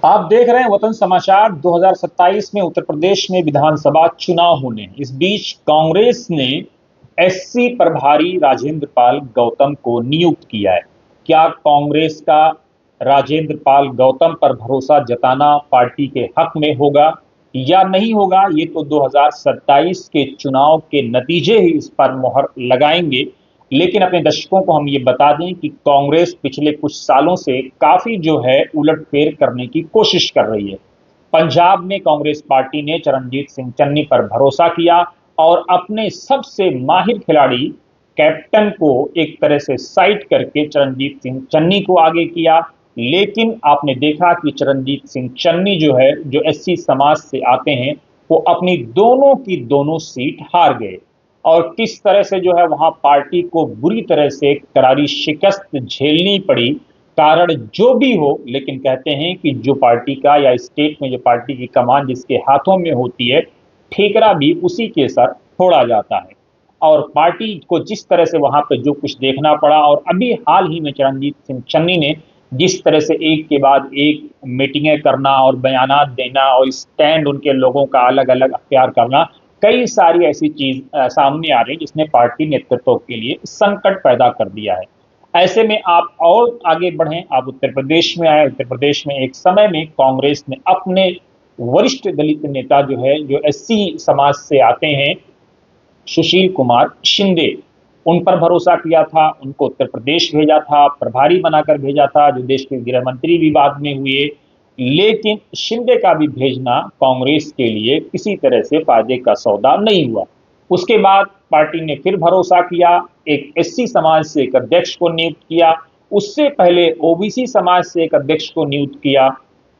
आप देख रहे हैं वतन समाचार। 2027 में उत्तर प्रदेश में विधानसभा चुनाव होने हैं। इस बीच कांग्रेस ने एससी प्रभारी राजेंद्र पाल गौतम को नियुक्त किया है। क्या कांग्रेस का राजेंद्र पाल गौतम पर भरोसा जताना पार्टी के हक में होगा या नहीं होगा, ये तो 2027 के चुनाव के नतीजे ही इस पर मोहर लगाएंगे। लेकिन अपने दर्शकों को हम ये बता दें कि कांग्रेस पिछले कुछ सालों से काफी जो है उलटफेर करने की कोशिश कर रही है। पंजाब में कांग्रेस पार्टी ने चरणजीत सिंह चन्नी पर भरोसा किया और अपने सबसे माहिर खिलाड़ी कैप्टन को एक तरह से साइड करके चरणजीत सिंह चन्नी को आगे किया। लेकिन आपने देखा कि चरणजीत सिंह चन्नी जो है, जो एससी समाज से आते हैं, वो अपनी दोनों की दोनों सीट हार गए और किस तरह से जो है वहां पार्टी को बुरी तरह से करारी शिकस्त झेलनी पड़ी। कारण जो भी हो, लेकिन कहते हैं कि जो पार्टी का या स्टेट में जो पार्टी की कमान जिसके हाथों में होती है, ठेकरा भी उसी के सर फोड़ा जाता है। और पार्टी को जिस तरह से वहां पे जो कुछ देखना पड़ा, और अभी हाल ही में चरणजीत सिंह चन्नी ने जिस तरह से एक के बाद एक मीटिंगें करना और बयानात देना और स्टैंड उनके लोगों का अलग अलग अख्तियार करना, कई सारी ऐसी चीज सामने आ रही है जिसने पार्टी नेतृत्व के लिए संकट पैदा कर दिया है। ऐसे में आप और आगे बढ़ें, आप उत्तर प्रदेश में आए। उत्तर प्रदेश में एक समय में कांग्रेस ने अपने वरिष्ठ दलित नेता जो है, जो एससी समाज से आते हैं, सुशील कुमार शिंदे, उन पर भरोसा किया था, उनको उत्तर प्रदेश भेजा था, प्रभारी बनाकर भेजा था, जो देश के गृह मंत्री भी बाद में हुए। लेकिन शिंदे का भी भेजना कांग्रेस के लिए किसी तरह से फायदे का सौदा नहीं हुआ। उसके बाद पार्टी ने फिर भरोसा किया, एक एससी समाज से एक अध्यक्ष को नियुक्त किया, उससे पहले ओबीसी समाज से एक अध्यक्ष को नियुक्त किया,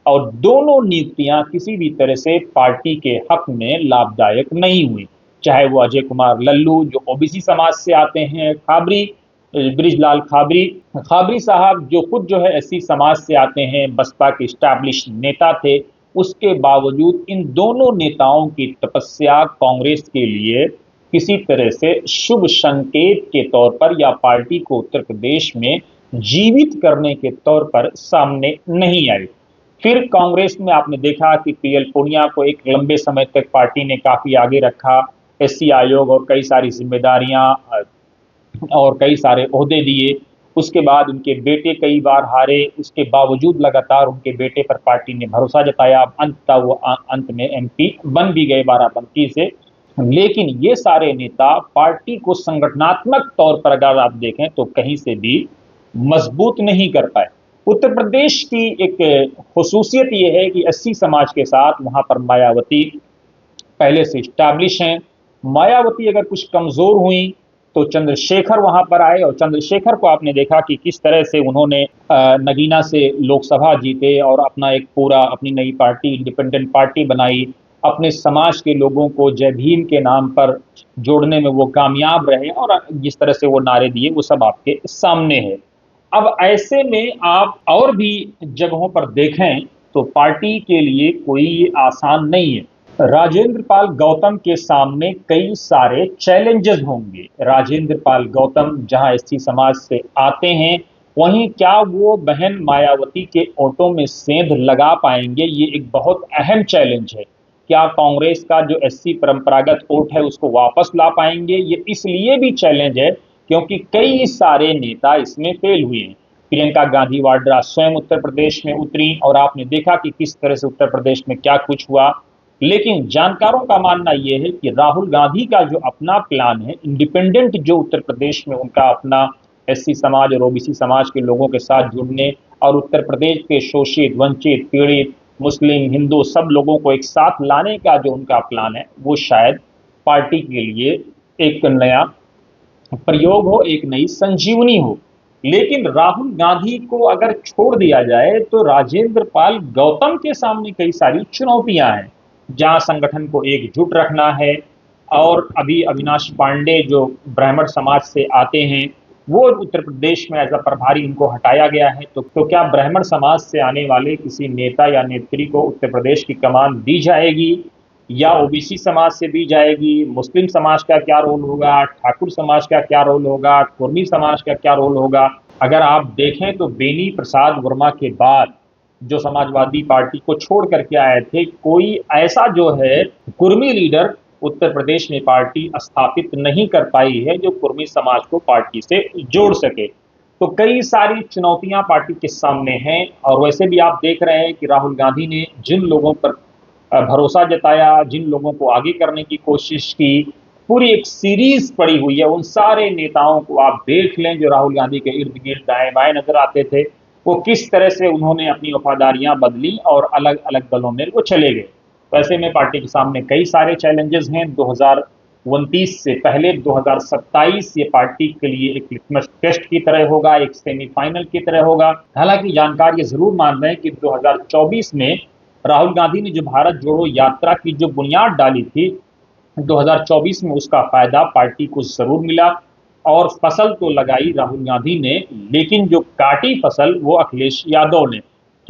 और दोनों नियुक्तियां किसी भी तरह से पार्टी के हक में लाभदायक नहीं हुई। चाहे वो अजय कुमार लल्लू जो ओबीसी समाज से आते हैं, खाबरी ब्रिजलाल खाबरी खाबरी साहब जो खुद जो है एससी समाज से आते हैं, बसपा के स्टैब्लिश नेता थे। उसके बावजूद इन दोनों नेताओं की तपस्या कांग्रेस के लिए किसी तरह से शुभ संकेत के तौर पर या पार्टी को उत्तर प्रदेश में जीवित करने के तौर पर सामने नहीं आई। फिर कांग्रेस में आपने देखा कि पीएल पूनिया को एक लंबे समय तक पार्टी ने काफी आगे रखा, एससी आयोग और कई सारी जिम्मेदारियां और कई सारे ओहदे दिए। उसके बाद उनके बेटे कई बार हारे, उसके बावजूद लगातार उनके बेटे पर पार्टी ने भरोसा जताया। अंततः वो अंत में एमपी बन भी गए बाराबंकी से। लेकिन ये सारे नेता पार्टी को संगठनात्मक तौर पर अगर आप देखें तो कहीं से भी मजबूत नहीं कर पाए। उत्तर प्रदेश की एक खसूसियत ये है कि एससी समाज के साथ वहां पर मायावती पहले से स्टैब्लिश हैं। मायावती अगर कुछ कमजोर हुई तो चंद्रशेखर वहां पर आए, और चंद्रशेखर को आपने देखा कि किस तरह से उन्होंने नगीना से लोकसभा जीते और अपना एक पूरा अपनी नई पार्टी इंडिपेंडेंट पार्टी बनाई। अपने समाज के लोगों को जय भीम के नाम पर जोड़ने में वो कामयाब रहे, और जिस तरह से वो नारे दिए वो सब आपके सामने है। अब ऐसे में आप और भी जगहों पर देखें तो पार्टी के लिए कोई आसान नहीं है। राजेंद्र पाल गौतम के सामने कई सारे चैलेंजेस होंगे। राजेंद्र पाल गौतम जहां एससी समाज से आते हैं, वहीं क्या वो बहन मायावती के ऑटो में सेंध लगा पाएंगे, ये एक बहुत अहम चैलेंज है। क्या कांग्रेस का जो एससी परंपरागत वोट है उसको वापस ला पाएंगे, ये इसलिए भी चैलेंज है क्योंकि कई सारे नेता इसमें फेल हुए हैं। प्रियंका गांधी वाड्रा स्वयं उत्तर प्रदेश में उतरी और आपने देखा कि किस तरह से उत्तर प्रदेश में क्या कुछ हुआ। लेकिन जानकारों का मानना यह है कि राहुल गांधी का जो अपना प्लान है, इंडिपेंडेंट जो उत्तर प्रदेश में उनका अपना एससी समाज और ओबीसी समाज के लोगों के साथ जुड़ने और उत्तर प्रदेश के शोषित, वंचित, पीड़ित, मुस्लिम, हिंदू सब लोगों को एक साथ लाने का जो उनका प्लान है, वो शायद पार्टी के लिए एक नया प्रयोग हो, एक नई संजीवनी हो। लेकिन राहुल गांधी को अगर छोड़ दिया जाए तो राजेंद्र पाल गौतम के सामने कई सारी चुनौतियां हैं, जहां संगठन को एकजुट रखना है। और अभी अविनाश पांडे जो ब्राह्मण समाज से आते हैं, वो उत्तर प्रदेश में एज अ प्रभारी इनको हटाया गया है। तो क्या ब्राह्मण समाज से आने वाले किसी नेता या नेत्री को उत्तर प्रदेश की कमान दी जाएगी या ओबीसी समाज से दी जाएगी? मुस्लिम समाज का क्या रोल होगा, ठाकुर समाज का क्या रोल होगा, कुर्मी समाज का क्या रोल होगा? अगर आप देखें तो बेनी प्रसाद वर्मा के बाद जो समाजवादी पार्टी को छोड़ करके आए थे, कोई ऐसा जो है कुर्मी लीडर उत्तर प्रदेश में पार्टी स्थापित नहीं कर पाई है जो कुर्मी समाज को पार्टी से जोड़ सके। तो कई सारी चुनौतियां पार्टी के सामने हैं, और वैसे भी आप देख रहे हैं कि राहुल गांधी ने जिन लोगों पर भरोसा जताया, जिन लोगों को आगे करने की कोशिश की, पूरी एक सीरीज पड़ी हुई है। उन सारे नेताओं को आप देख लें जो राहुल गांधी के इर्द गिर्द दाएं बाएं नजर आते थे, वो किस तरह से उन्होंने अपनी वफादारियां बदली और अलग अलग दलों में वो चले गए। वैसे में पार्टी के सामने कई सारे चैलेंजेस हैं। 2029 से पहले 2027 ये पार्टी के लिए एक लिटमस टेस्ट की तरह होगा, एक सेमीफाइनल की तरह होगा। हालांकि जानकार ये जरूर मान रहे हैं कि 2024 में राहुल गांधी ने जो भारत जोड़ो यात्रा की जो बुनियाद डाली थी, 2024 में उसका फायदा पार्टी को जरूर मिला। और फसल तो लगाई राहुल गांधी ने, लेकिन जो काटी फसल वो अखिलेश यादव ने,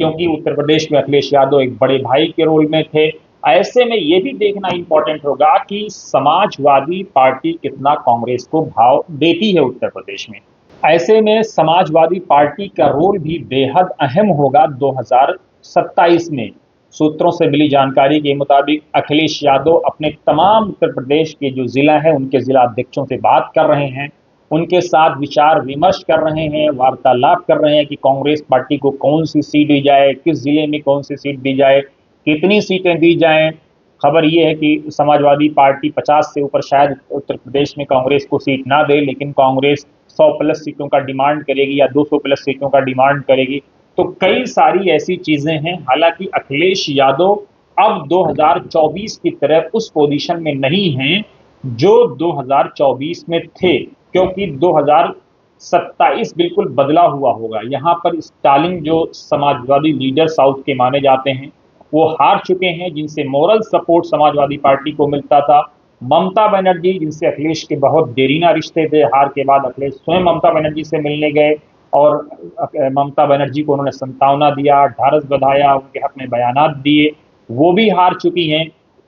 क्योंकि उत्तर प्रदेश में अखिलेश यादव एक बड़े भाई के रोल में थे। ऐसे में ये भी देखना इंपॉर्टेंट होगा कि समाजवादी पार्टी कितना कांग्रेस को भाव देती है उत्तर प्रदेश में। ऐसे में समाजवादी पार्टी का रोल भी बेहद अहम होगा 2027 में। सूत्रों से मिली जानकारी के मुताबिक अखिलेश यादव अपने तमाम उत्तर प्रदेश के जो जिला हैं उनके जिला अध्यक्षों से बात कर रहे हैं, उनके साथ विचार विमर्श कर रहे हैं, वार्तालाप कर रहे हैं कि कांग्रेस पार्टी को कौन सी सीट दी जाए, किस जिले में कौन सी सीट दी जाए, कितनी सीटें दी जाएं। खबर यह है कि समाजवादी पार्टी 50 से ऊपर शायद उत्तर प्रदेश में कांग्रेस को सीट ना दे, लेकिन कांग्रेस 100 प्लस सीटों का डिमांड करेगी या 200 प्लस सीटों का डिमांड करेगी। तो कई सारी ऐसी चीजें हैं। हालांकि अखिलेश यादव अब 2024 की तरह उस पोजीशन में नहीं हैं जो 2024 में थे, क्योंकि 2027 बिल्कुल बदला हुआ होगा। यहां पर स्टालिन जो समाजवादी लीडर साउथ के माने जाते हैं वो हार चुके हैं, जिनसे मोरल सपोर्ट समाजवादी पार्टी को मिलता था। ममता बनर्जी, जिनसे अखिलेश के बहुत देरीना रिश्ते थे, हार के बाद अखिलेश स्वयं ममता बनर्जी से मिलने गए और ममता बनर्जी को उन्होंने संतावना दिया, ढारस बधाया, उनके हक में बयानात दिए, वो भी हार चुकी हैं।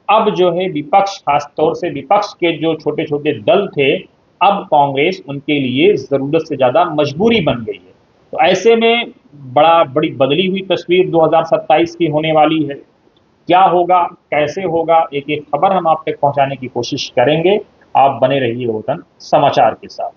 अब जो है विपक्ष, खासतौर से विपक्ष के जो छोटे छोटे दल थे, अब कांग्रेस उनके लिए जरूरत से ज्यादा मजबूरी बन गई है। तो ऐसे में बड़ी बदली हुई तस्वीर 2027 की होने वाली है। क्या होगा, कैसे होगा, एक एक खबर हम आप तक पहुंचाने की कोशिश करेंगे। आप बने रहिए वतन समाचार के साथ।